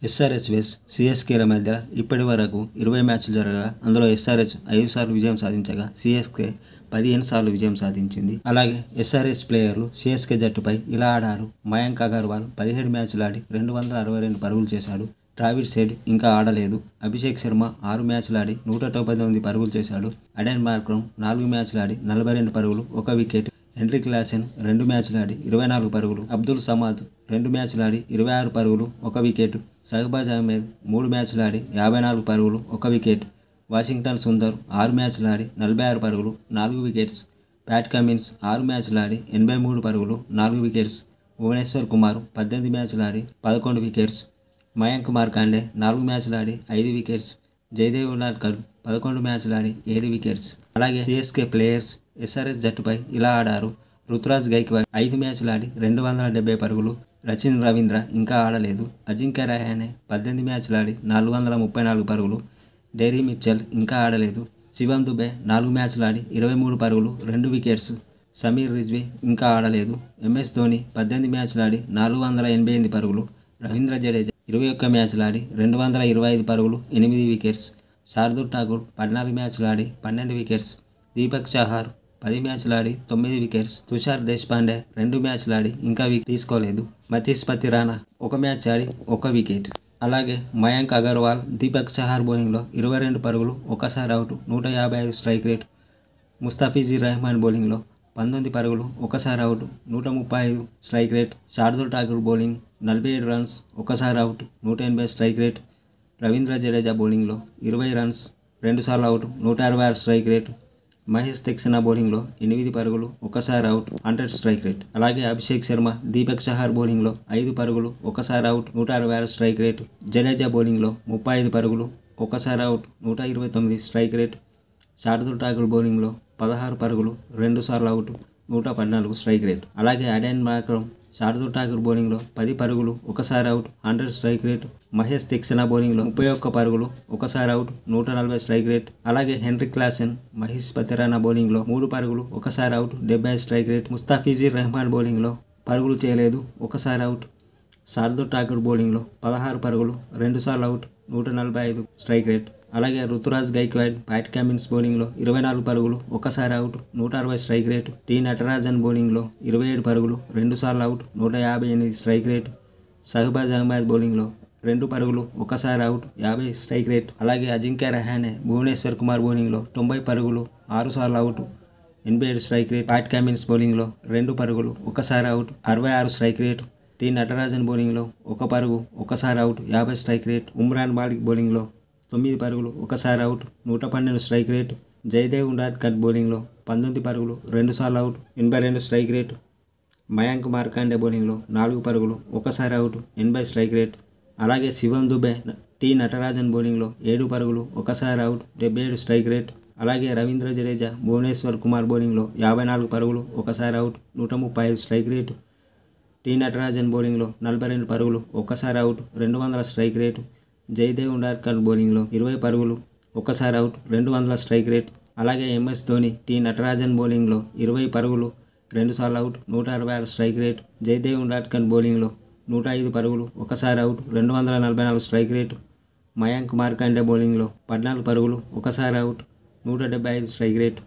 SRH వెస్ సిఎస్కేల మధ్య ఇప్పటి వరకు 20 మ్యాచ్లు జరగగా అందులో ఎస్ఆర్హెచ్ 5 సార్లు విజయం సాధించగా సిఎస్కే 15 సార్లు విజయం సాధించింది. అలాగే ఎస్ఆర్హెచ్ ప్లేయర్లు సిఎస్కే జట్టుపై ఇలా ఆడారు. మయాంక్ అగర్వాల్ 17 మ్యాచ్లు ఆడి 262 పరుగులు చేశాడు. ట్రావిస్ హెడ్ ఇంకా ఆడలేదు. అభిషేక్ శర్మ 6 మ్యాచ్లు ఆడి 199 పరుగులు చేశాడు. అడెన్ మార్క్రమ్ 4 మ్యాచ్లు ఆడి 42 పరుగులు, 1 వికెట్. హెన్రిక్ క్లాసెన్ 2 మ్యాచ్లు ఆడి 24 పరుగులు. అబ్దుల్ సమాద్ 2 మ్యాచ్లు ఆడి 26 పరుగులు, 1 వికెట్. షహబాజ్ అహ్మద్ 3 మ్యాచ్లు ఆడి 54 పరుగులు, 1 వికెట్. వాషింగ్టన్ సుందర్ 6 మ్యాచ్లు ఆడి 46 పరుగులు, 4 వికెట్స్. ప్యాట్ కమిన్స్ 6 మ్యాచ్లు ఆడి 83 పరుగులు, 4 వికెట్స్. భువనేశ్వర్ కుమార్ 18 మ్యాచ్లు ఆడి 11 వికెట్స్. మయాంక్ మార్కండే 4 మ్యాచ్లు ఆడి 5 వికెట్స్. జయదేవ్ ఉనాడ్కట్ 11 మ్యాచ్లు ఆడి 7 వికెట్స్. అలాగే సిఎస్కే ప్లేయర్స్ ఎస్ఆర్హెచ్ జట్టుపై ఇలా ఆడారు. రుతురాజ్ గైక్వాడ్ 5 మ్యాచ్లు ఆడి 270 పరుగులు. రచిన్ రవీంద్ర ఇంకా ఆడలేదు. అజింక్య రహానే 18 మ్యాచ్లు ఆడి 434 పరుగులు. డెరీ మిచెల్ ఇంకా ఆడలేదు. శివం దుబే 4 మ్యాచ్లు ఆడి 23 పరుగులు, 2 వికెట్స్. సమీర్ రిజ్వీ ఇంకా ఆడలేదు. ఎంఎస్ ధోని 18 మ్యాచ్లు ఆడి 488 పరుగులు. రవీంద్ర జడేజా 21 మ్యాచ్లు ఆడి 225 పరుగులు, 8 వికెట్స్. శార్దూల్ ఠాకూర్ 14 మ్యాచ్లు ఆడి 12 వికెట్స్. దీపక్ చహార్ 10 మ్యాచ్లు ఆడి 9 వికెట్స్. తుషార్ దేశ్పాండే 2 మ్యాచ్లు ఆడి ఇంకా తీసుకోలేదు. మతీష్ పతిరానా 1 మ్యాచ్ ఆడి 1 వికెట్. అలాగే మయాంక్ అగర్వాల్, దీపక్ చహార్ బౌలింగ్లో 22 పరుగులు, 1 సారి out, 155 strike rate. Mustafizur Rahman బౌలింగ్లో 19 పరుగులు, 1 సారి out, 135 strike rate. Shardul Thakur bowling 47 runs, 1 సారి out, 180 strike rate. Ravindra Jadeja బౌలింగ్లో 20 రన్స్, 2 సార్లు out, 166 strike rate. Maheesh Theekshana బౌలింగ్లో 8 పరుగులు, 1 సారి అవుట్, 100 స్ట్రైక్ రేట్. అలాగే అభిషేక్ శర్మ, దీపక్ చహార్ బౌలింగ్లో 5 పరుగులు, 1 సారి అవుట్, 166 స్ట్రైక్ రేట్. జడేజా బౌలింగ్లో 35 పరుగులు, 1 సారి out, 129 strike rate. Shardul Thakur బౌలింగ్లో 16 పరుగులు, 2 సార్లు అవుట్, 114 స్ట్రైక్ రేట్. అలాగే అడెన్ మార్క్రమ్, శార్దూల్ ఠాకూర్ బౌలింగ్లో 10 పరుగులు, 1 సారి out, 100 strike rate. Maheesh Theekshana బౌలింగ్లో 31 పరుగులు, 1 సారి అవుట్, 140 స్ట్రైక్ రేట్. అలాగే హెన్రిక్ క్లాసెన్, మహేష్ పతిరానా బౌలింగ్లో 3 పరుగులు, 1 సారి out, 70 strike rate. Mustafizur Rahman బౌలింగ్లో పరుగులు చేయలేదు, 1 సారి అవుట్. శార్దూల్ ఠాకూర్ బౌలింగ్లో 16 పరుగులు, 2 సార్లు అవుట్, 145 స్ట్రైక్ రేట్. అలాగే రుతురాజ్ గైక్వాడ్, ప్యాట్ కమిన్స్ బౌలింగ్లో 24 పరుగులు, 1 సారి out, 160 strike rate. T Natarajan బౌలింగ్లో 27 పరుగులు, 2 సార్లు out, 158 strike rate. Shahbaz Ahmed బౌలింగ్లో 2 పరుగులు, 1 సారి అవుట్, 50 స్ట్రైక్ రేట్. అలాగే అజింక్య రహానే, భువనేశ్వర్ కుమార్ బౌలింగ్లో 90 పరుగులు, 6 సార్లు out, 87 strike rate. Pat Cummins బౌలింగ్లో 2 పరుగులు, 1 సారి out, 66 strike rate. T Natarajan బౌలింగ్లో 1 పరుగు, 1 సారి out, 50 strike rate. Umran Malik బౌలింగ్లో 9 పరుగులు, 1 సారి out, 112 strike rate. Jaydev Unadkat బౌలింగ్లో 19 పరుగులు, 2 సార్లు out, 82 strike rate. Mayank Markande బౌలింగ్లో 4 పరుగులు, 1 సారి అవుట్, 80 స్ట్రైక్ రేట్. అలాగే శివం దుబే, టి నటరాజన్ బౌలింగ్లో 7 పరుగులు, 1 సారి అవుట్, 77 స్ట్రైక్ రేట్. అలాగే రవీంద్ర జడేజా, భువనేశ్వర్ కుమార్ బౌలింగ్లో 54 పరుగులు, 1 సారి out, 135 strike rate. T Natarajan బౌలింగ్లో 42 పరుగులు, 1 సారి out, 200 strike rate. Jaydev Unadkat బౌలింగ్లో 20 పరుగులు, 1 సారి అవుట్, 200 స్ట్రైక్ రేట్. అలాగే ఎంఎస్ ధోని, టి నటరాజన్ బౌలింగ్లో 20 పరుగులు, 2 సార్లు out, 166 strike rate. Jaydev Unadkat బౌలింగ్లో 105 పరుగులు, 1 సారి out, 244 strike rate. Mayank Markande బౌలింగ్లో 14 పరుగులు, 1 సారి అవుట్, 175 స్ట్రైక్ రేట్.